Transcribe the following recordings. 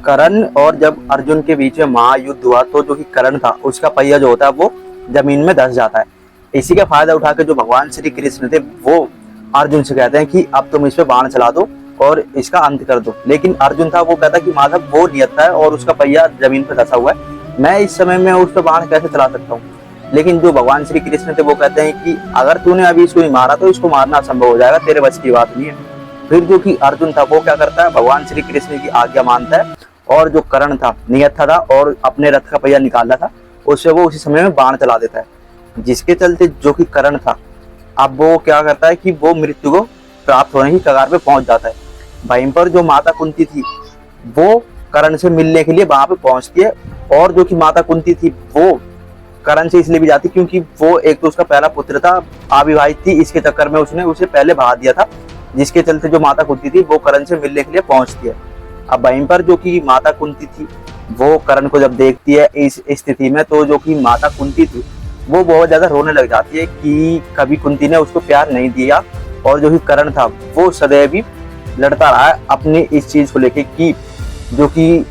कर्ण और जब अर्जुन के बीच में महायुद्ध हुआ तो जो कि कर्ण था उसका पहिया जो होता है वो जमीन में धंस जाता है। इसी का फायदा उठा के जो भगवान श्री कृष्ण थे वो अर्जुन से कहते हैं कि अब तुम इस पे बाण चला दो और इसका अंत कर दो। लेकिन अर्जुन था वो कहता कि माधव वो नियत है और उसका पहिया जमीन पे धंसा हुआ है, मैं इस समय में उस पर बाण कैसे चला सकता हूँ। लेकिन जो भगवान श्री कृष्ण थे वो कहते हैं कि अगर तूने अभी इसको नहीं मारा तो इसको मारना असंभव हो जाएगा, तेरे बस की बात नहीं है। फिर जो कि अर्जुन था वो क्या करता है, भगवान श्री कृष्ण की आज्ञा मानता है और जो कर्ण था नियत था और अपने रथ का पहिया निकाला था उससे वो उसी समय में बाण चला देता है, जिसके चलते जो कि कर्ण था अब वो क्या करता है कि वो मृत्यु को प्राप्त होने की कगार पे पहुंच जाता है। वहीं पर जो माता कुंती थी वो कर्ण से मिलने के लिए वहां पे पहुंचती है और जो कि माता कुंती थी वो कर्ण से इसलिए भी जाती क्योंकि वो एक तो उसका पहला पुत्र था, अविवाहित थी, इसके चक्कर में उसने उसे पहले भगा दिया था, जिसके चलते जो माता कुंती थी वो कर्ण से मिलने के लिए पहुंचती है। अब वहीं पर जो कि माता कुंती थी वो कर्ण को जब देखती है इस स्थिति में तो जो कि माता कुंती थी वो बहुत ज्यादा रोने लग जाती है कि कभी कुंती ने उसको प्यार नहीं दिया और जो कि कर्ण था वो सदैव ही लड़ता रहा है अपनी इस चीज को लेके कि जो कि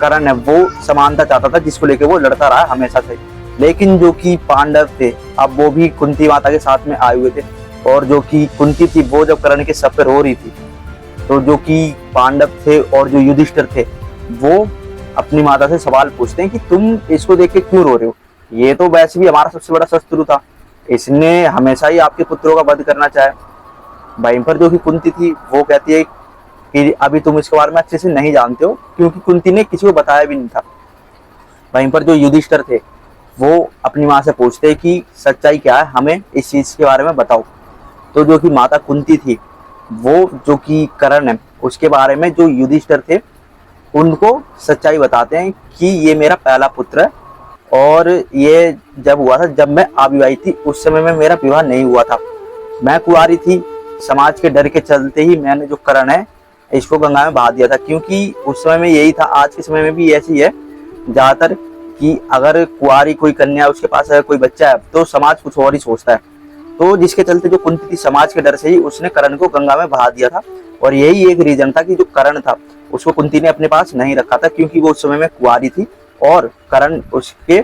कर्ण है वो समानता चाहता था जिसको लेके वो लड़ता रहा हमेशा से। लेकिन जो कि पांडव थे अब वो भी कुंती माता के साथ में आए हुए थे और जो कि कुंती थी वो जब कर्ण के सर पे रो रही थी तो जो कि पांडव थे और जो युधिष्ठिर थे वो अपनी माता से सवाल पूछते हैं कि तुम इसको देख के क्यों रो रहे हो, ये तो वैसे भी हमारा सबसे बड़ा शत्रु था, इसने हमेशा ही आपके पुत्रों का वध करना चाहे। वहीं पर जो कि कुंती थी वो कहती है कि अभी तुम इसके बारे में अच्छे से नहीं जानते हो क्योंकि कुंती ने किसी को बताया भी नहीं था। वहीं पर जो युधिष्ठिर थे वो अपनी माँ से पूछते हैं कि सच्चाई क्या है, हमें इस चीज के बारे में बताओ। तो जो कि माता कुंती थी वो जो कि कर्ण है उसके बारे में जो युधिष्ठिर थे उनको सच्चाई बताते हैं कि ये मेरा पहला पुत्र है और ये जब हुआ था जब मैं अविवाहित थी, उस समय में मेरा विवाह नहीं हुआ था, मैं कुंवारी थी, समाज के डर के चलते ही मैंने जो कर्ण है इसको गंगा में बहा दिया था। क्योंकि उस समय में यही था, आज के समय में भी ऐसी है ज्यादातर कि अगर कुंवारी कोई कन्या उसके पास अगर कोई बच्चा है तो समाज कुछ और ही सोचता है। तो जिसके चलते जो कुंती थी समाज के डर से ही उसने कर्ण को गंगा में बहा दिया था और यही एक रीजन था कि जो कर्ण था उसको कुंती ने अपने पास नहीं रखा था क्योंकि वो उस समय में कुंवारी थी और कर्ण उसके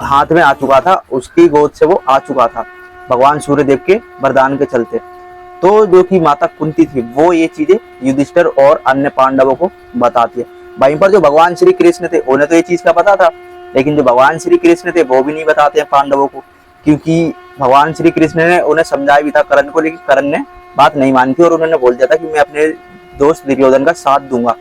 हाथ में आ चुका था, उसकी गोद से वो आ चुका था भगवान सूर्यदेव के वरदान के चलते। तो जो कि माता कुंती थी वो ये चीजें युधिष्ठिर और अन्य पांडवों को बताती है। वहीं पर जो भगवान श्री कृष्ण थे उन्हें तो ये चीज का पता था, लेकिन जो भगवान श्री कृष्ण थे वो भी नहीं बताते हैं पांडवों को, क्योंकि भगवान श्री कृष्ण ने उन्हें समझाया भी था कर्ण को, लेकिन कर्ण ने बात नहीं मानी थी और उन्होंने बोल दिया था कि मैं अपने दोस्त दुर्योधन का साथ दूंगा,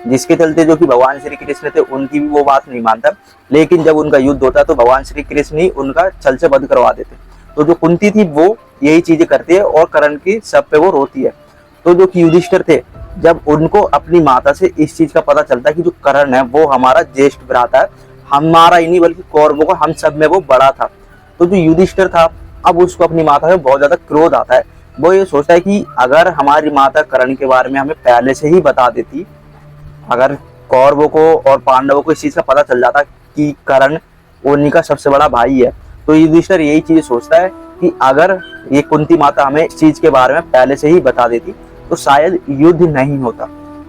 जिसके चलते जो कि भगवान श्री कृष्ण थे उनकी भी वो बात नहीं मानता। लेकिन जब उनका युद्ध होता तो भगवान श्री कृष्ण ही उनका छल से वध करवा देते। तो जो कुंती थी वो यही चीजें करती है और कर्ण की सब पे वो रोती है। तो जो कि युधिष्ठिर थे जब उनको अपनी माता से इस चीज का पता चलता है कि जो कर्ण है वो हमारा ज्येष्ठ भ्राता है, हमारा ही नहीं बल्कि कौरवों का हम सब में वो बड़ा था, तो जो युधिष्ठिर था अब उसको अपनी माता में बहुत ज्यादा क्रोध आता है। वो ये सोचता है कि अगर हमारी माता कर्ण के बारे में हमें पहले से ही बता देती, अगर कौरवों को और पांडवों को इस चीज का पता चल जाता कि कर्ण उन्हीं का सबसे बड़ा भाई है, तो युधिष्ठिर यही चीज सोचता है कि अगर ये कुंती माता हमें इस चीज के बारे में पहले से ही बता देती तो शायद युद्ध नहीं होता,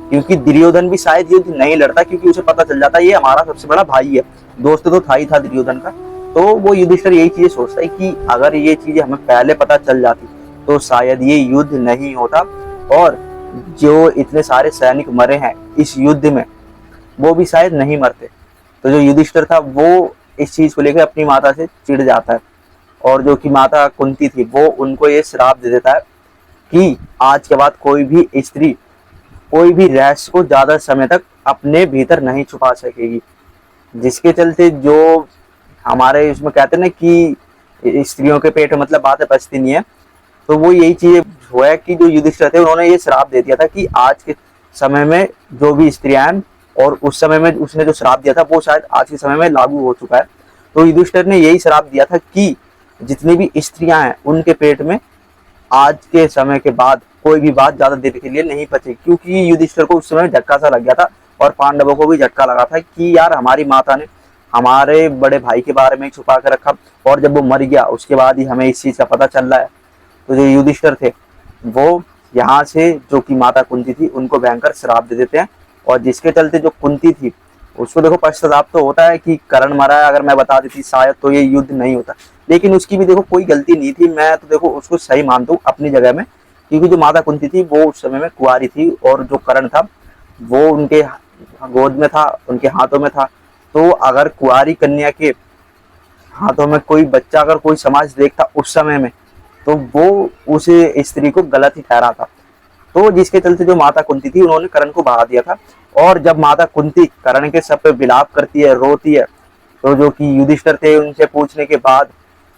क्योंकि दुर्योधन भी शायद युद्ध नहीं लड़ता क्योंकि उसे पता चल जाता ये हमारा सबसे बड़ा भाई है, दोस्त तो था ही था दुर्योधन का। तो वो युधिष्ठिर यही चीजें सोचता है कि अगर ये चीजें हमें पहले पता चल जाती तो शायद ये युद्ध नहीं होता और जो इतने सारे सैनिक मरे हैं इस युद्ध में वो भी शायद नहीं मरते। तो जो युधिष्ठिर था वो इस चीज को लेकर अपनी माता से चिढ़ जाता है और जो कि माता कुंती थी वो उनको ये श्राप दे देता है कि आज के बाद कोई भी स्त्री कोई भी रहस्य को ज्यादा समय तक अपने भीतर नहीं छुपा सकेगी, जिसके चलते जो हमारे इसमें कहते हैं ना कि स्त्रियों के पेट मतलब बातें पचती नहीं है, तो वो यही चीज हुआ है कि जो युधिष्ठिर थे उन्होंने ये श्राप दे दिया था कि आज के समय में जो भी स्त्रियां और उस समय में उसने जो श्राप दिया था वो शायद आज के समय में लागू हो चुका है। तो युधिष्ठिर ने यही श्राप दिया था कि जितनी भी स्त्रियां हैं उनके पेट में आज के समय के बाद कोई भी बात ज्यादा देर के लिए नहीं पचेगी, क्योंकि युधिष्ठिर को उस समय झटका सा लग गया था और पांडवों को भी झटका लगा था कि यार हमारी माता ने हमारे बड़े भाई के बारे में छुपा कर रखा और जब वो मर गया उसके बाद ही हमें इस चीज का पता चल रहा है। तो जो युधिष्ठिर थे वो यहाँ से जो कि माता कुंती थी उनको भयंकर श्राप दे देते हैं और जिसके चलते जो कुंती थी उसको देखो पश्चाताप तो होता है कि कर्ण मरा है, अगर मैं बता देती शायद तो ये युद्ध नहीं होता, लेकिन उसकी भी देखो कोई गलती नहीं थी। मैं तो देखो उसको सही मानता हूँ अपनी जगह में, क्योंकि जो माता कुंती थी वो उस समय में कुंवारी थी और जो कर्ण था वो उनके गोद में था, उनके हाथों में था। तो अगर कुंवारी कन्या के हाथों में कोई बच्चा अगर कोई समाज देखता उस समय में, तो वो उस स्त्री को गलत ही ठहराता। तो जिसके चलते जो माता कुंती थी उन्होंने कर्ण को भगा दिया था। और जब माता कुंती कर्ण के सब पे विलाप करती है, रोती है, तो जो कि युधिष्ठिर थे उनसे पूछने के बाद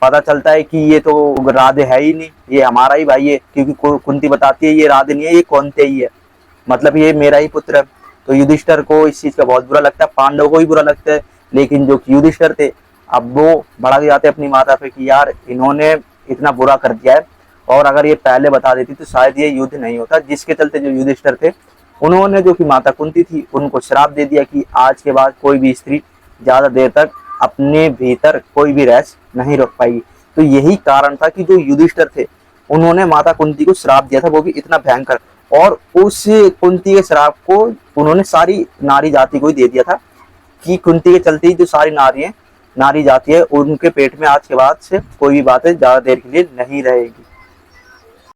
पता चलता है कि ये तो राधे है ही नहीं, ये हमारा ही भाई है, क्योंकि कुंती बताती है ये राधे नहीं है, ये कौनते ही है, मतलब ये मेरा ही पुत्र है। तो युधिष्ठिर को इस चीज का बहुत बुरा लगता है, पांडव को ही बुरा लगता है, लेकिन जो युधिष्ठिर थे अब वो भड़क जाते अपनी माता पे कि यार इन्होंने इतना बुरा कर दिया है, और अगर ये पहले बता देती तो शायद ये युद्ध नहीं होता। जिसके चलते जो युधिष्ठिर थे उन्होंने जो कि माता कुंती थी उनको श्राप दे दिया कि आज के बाद कोई भी स्त्री ज्यादा देर तक अपने भीतर कोई भी रस नहीं रख पाएगी। तो यही कारण था कि जो युधिष्ठिर थे उन्होंने माता कुंती को श्राप दिया था, वो भी इतना भयंकर, और उस कुंती के श्राप को उन्होंने सारी नारी जाति को ही दे दिया था कि कुंती के चलते ही जो सारी नारी जाति है उनके पेट में आज के बाद से कोई भी बातें ज्यादा देर के लिए नहीं रहेगी।